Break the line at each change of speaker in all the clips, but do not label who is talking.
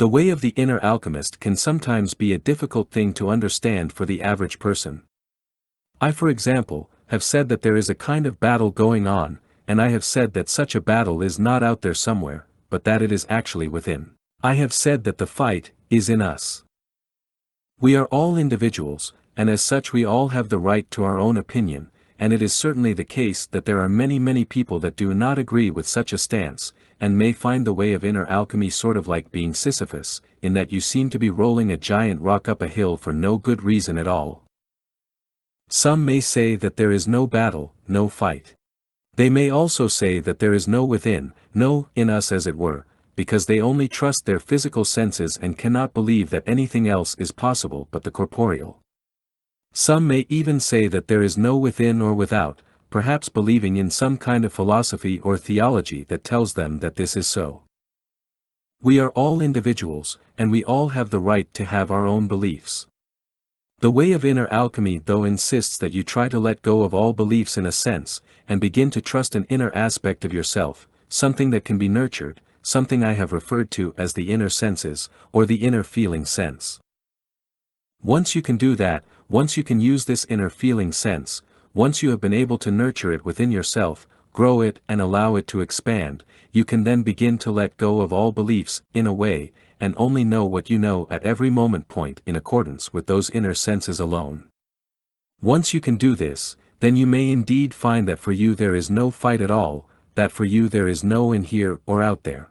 The way of the inner alchemist can sometimes be a difficult thing to understand for the average person. I, for example, have said that there is a kind of battle going on, and I have said that such a battle is not out there somewhere, but that it is actually within. I have said that the fight is in us. We are all individuals, and as such we all have the right to our own opinion, and it is certainly the case that there are many people that do not agree with such a stance, and may find the way of inner alchemy sort of like being Sisyphus, in that you seem to be rolling a giant rock up a hill for no good reason at all. Some may say that there is no battle, no fight. They may also say that there is no within, no in us as it were, because they only trust their physical senses and cannot believe that anything else is possible but the corporeal. Some may even say that there is no within or without, perhaps believing in some kind of philosophy or theology that tells them that this is so. We are all individuals, and we all have the right to have our own beliefs. The way of inner alchemy though insists that you try to let go of all beliefs in a sense, and begin to trust an inner aspect of yourself, something that can be nurtured, something I have referred to as the inner senses, or the inner feeling sense. Once you can do that, once you can use this inner feeling sense, once you have been able to nurture it within yourself, grow it and allow it to expand, you can then begin to let go of all beliefs, in a way, and only know what you know at every moment point in accordance with those inner senses alone. Once you can do this, then you may indeed find that for you there is no fight at all, that for you there is no in here or out there.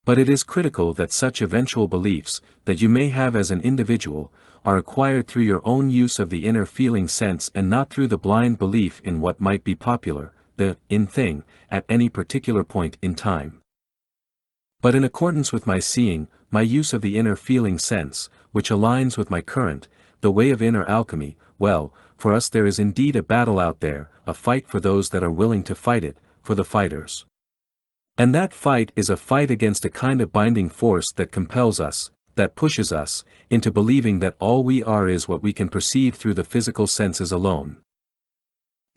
But it is critical that such eventual beliefs, that you may have as an individual, are acquired through your own use of the inner feeling sense and not through the blind belief in what might be popular, the in thing, at any particular point in time. But in accordance with my seeing, my use of the inner feeling sense, which aligns with my current, the way of inner alchemy, well, for us there is indeed a battle out there, a fight for those that are willing to fight it, for the fighters. And that fight is a fight against a kind of binding force that compels us, that pushes us, into believing that all we are is what we can perceive through the physical senses alone.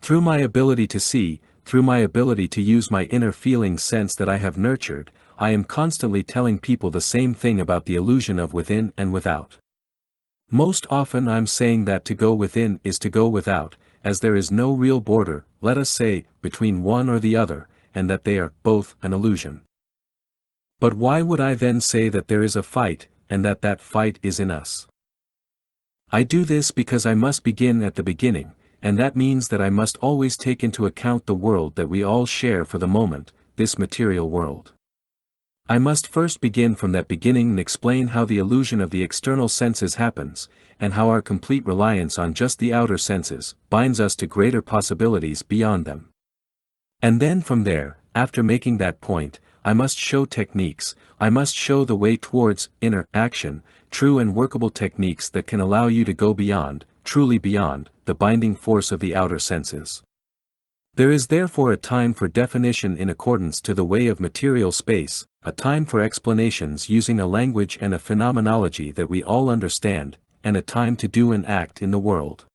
Through my ability to see, through my ability to use my inner feeling sense that I have nurtured, I am constantly telling people the same thing about the illusion of within and without. Most often I'm saying that to go within is to go without, as there is no real border, let us say, between one or the other, and that they are both an illusion. But why would I then say that there is a fight, and that that fight is in us? I do this because I must begin at the beginning, and that means that I must always take into account the world that we all share for the moment, this material world. I must first begin from that beginning and explain how the illusion of the external senses happens, and how our complete reliance on just the outer senses binds us to greater possibilities beyond them. And then from there, after making that point, I must show techniques, I must show the way towards inner action, true and workable techniques that can allow you to go beyond, truly beyond, the binding force of the outer senses. There is therefore a time for definition in accordance to the way of material space, a time for explanations using a language and a phenomenology that we all understand, and a time to do and act in the world.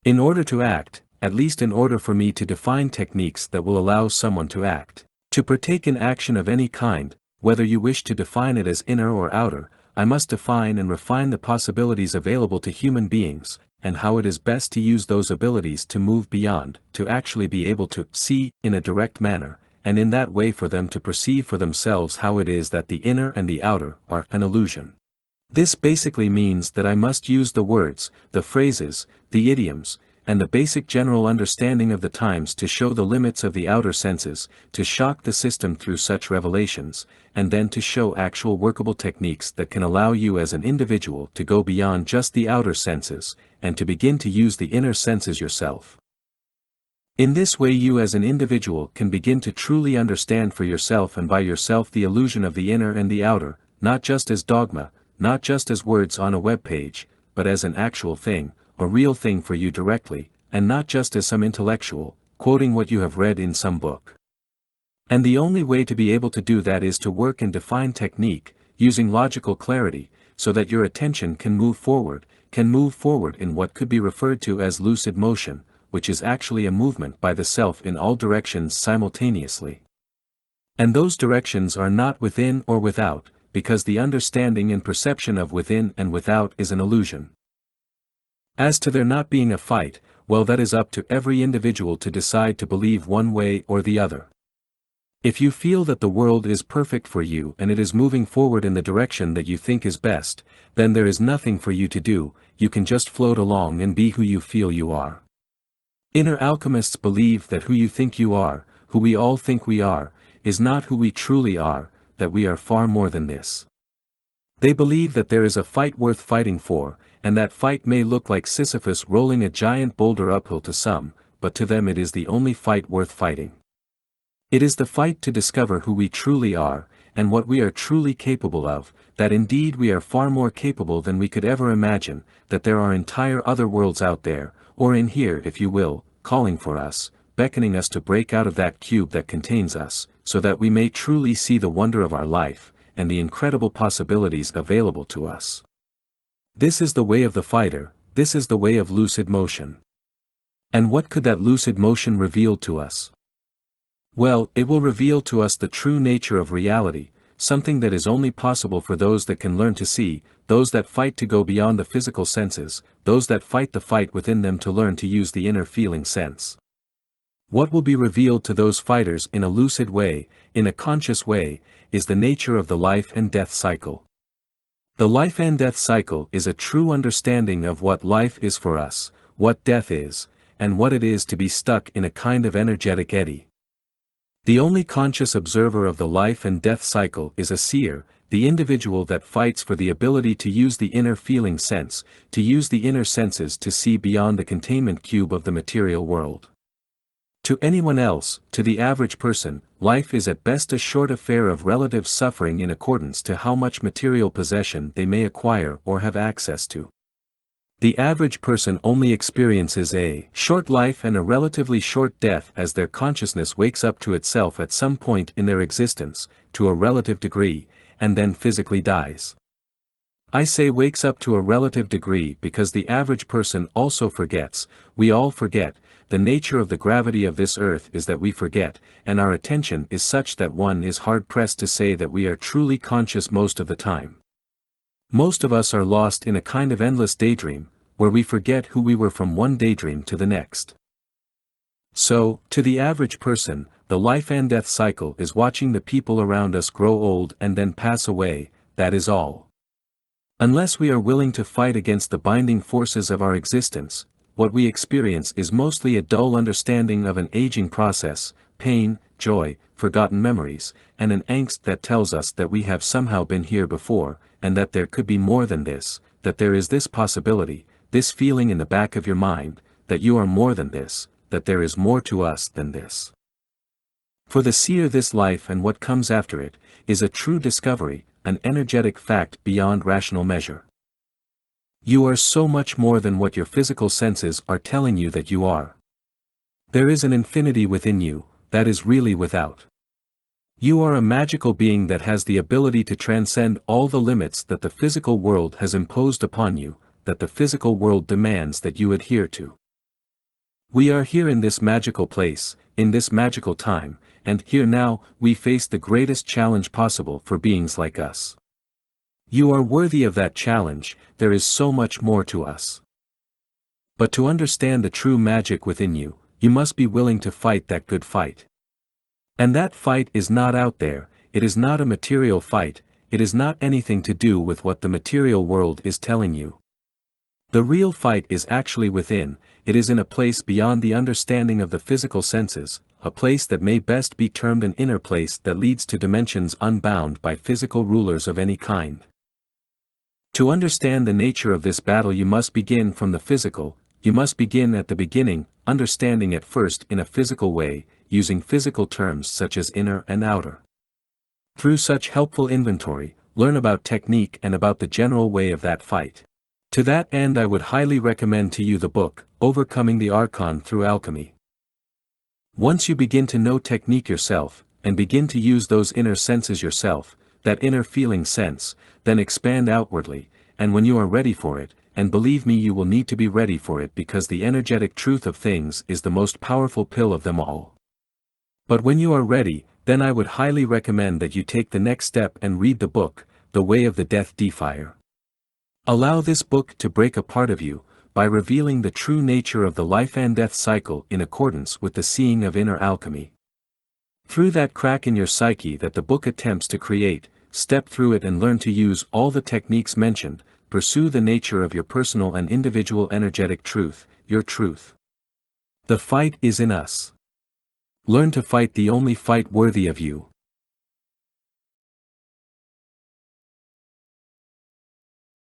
In order to act, at least in order for me to define techniques that will allow someone to act, to partake in action of any kind, whether you wish to define it as inner or outer, I must define and refine the possibilities available to human beings, and how it is best to use those abilities to move beyond, to actually be able to see in a direct manner, and in that way for them to perceive for themselves how it is that the inner and the outer are an illusion. This basically means that I must use the words, the phrases, the idioms, and the basic general understanding of the times to show the limits of the outer senses, to shock the system through such revelations, and then to show actual workable techniques that can allow you as an individual to go beyond just the outer senses, and to begin to use the inner senses yourself. In this way you as an individual can begin to truly understand for yourself and by yourself the illusion of the inner and the outer, not just as dogma, not just as words on a web page, but as an actual thing, a real thing for you directly, and not just as some intellectual, quoting what you have read in some book. And the only way to be able to do that is to work and define technique, using logical clarity, so that your attention can move forward in what could be referred to as lucid motion, which is actually a movement by the self in all directions simultaneously. And those directions are not within or without, because the understanding and perception of within and without is an illusion. As to there not being a fight, well, that is up to every individual to decide to believe one way or the other. If you feel that the world is perfect for you and it is moving forward in the direction that you think is best, then there is nothing for you to do, you can just float along and be who you feel you are. Inner alchemists believe that who you think you are, who we all think we are, is not who we truly are, that we are far more than this. They believe that there is a fight worth fighting for, and that fight may look like Sisyphus rolling a giant boulder uphill to some, but to them it is the only fight worth fighting. It is the fight to discover who we truly are, and what we are truly capable of, that indeed we are far more capable than we could ever imagine, that there are entire other worlds out there, or in here if you will, calling for us, beckoning us to break out of that cube that contains us, so that we may truly see the wonder of our life, and the incredible possibilities available to us. This is the way of the fighter, this is the way of lucid motion. And what could that lucid motion reveal to us? Well, it will reveal to us the true nature of reality, something that is only possible for those that can learn to see, those that fight to go beyond the physical senses, those that fight the fight within them to learn to use the inner feeling sense. What will be revealed to those fighters in a lucid way, in a conscious way, is the nature of the life and death cycle. The life and death cycle is a true understanding of what life is for us, what death is, and what it is to be stuck in a kind of energetic eddy. The only conscious observer of the life and death cycle is a seer, the individual that fights for the ability to use the inner feeling sense, to use the inner senses to see beyond the containment cube of the material world. To anyone else, to the average person, life is at best a short affair of relative suffering in accordance to how much material possession they may acquire or have access to. The average person only experiences a short life and a relatively short death as their consciousness wakes up to itself at some point in their existence, to a relative degree, and then physically dies. I say wakes up to a relative degree because the average person also forgets, we all forget, the nature of the gravity of this earth is that we forget, and our attention is such that one is hard-pressed to say that we are truly conscious most of the time. Most of us are lost in a kind of endless daydream, where we forget who we were from one daydream to the next. So, to the average person, the life and death cycle is watching the people around us grow old and then pass away, that is all. Unless we are willing to fight against the binding forces of our existence, what we experience is mostly a dull understanding of an aging process, pain, joy, forgotten memories, and an angst that tells us that we have somehow been here before, and that there could be more than this, that there is this possibility, this feeling in the back of your mind, that you are more than this, that there is more to us than this. For the seer, this life and what comes after it, is a true discovery, an energetic fact beyond rational measure. You are so much more than what your physical senses are telling you that you are. There is an infinity within you, that is really without. You are a magical being that has the ability to transcend all the limits that the physical world has imposed upon you, that the physical world demands that you adhere to. We are here in this magical place, in this magical time, and here now, we face the greatest challenge possible for beings like us. You are worthy of that challenge, there is so much more to us. But to understand the true magic within you, you must be willing to fight that good fight. And that fight is not out there, it is not a material fight, it is not anything to do with what the material world is telling you. The real fight is actually within, it is in a place beyond the understanding of the physical senses, a place that may best be termed an inner place that leads to dimensions unbound by physical rulers of any kind. To understand the nature of this battle you must begin from the physical, you must begin at the beginning, understanding it first in a physical way, using physical terms such as inner and outer. Through such helpful inventory, learn about technique and about the general way of that fight. To that end I would highly recommend to you the book, Overcoming the Archon through Alchemy. Once you begin to know technique yourself, and begin to use those inner senses yourself, that inner feeling sense, then expand outwardly, and when you are ready for it, and believe me you will need to be ready for it because the energetic truth of things is the most powerful pill of them all. But when you are ready, then I would highly recommend that you take the next step and read the book, The Way of the Death Defier. Allow this book to break a part of you, by revealing the true nature of the life and death cycle in accordance with the seeing of inner alchemy. Through that crack in your psyche that the book attempts to create, step through it and learn to use all the techniques mentioned, pursue the nature of your personal and individual energetic truth, your truth. The fight is in us. Learn to fight the only fight worthy of you.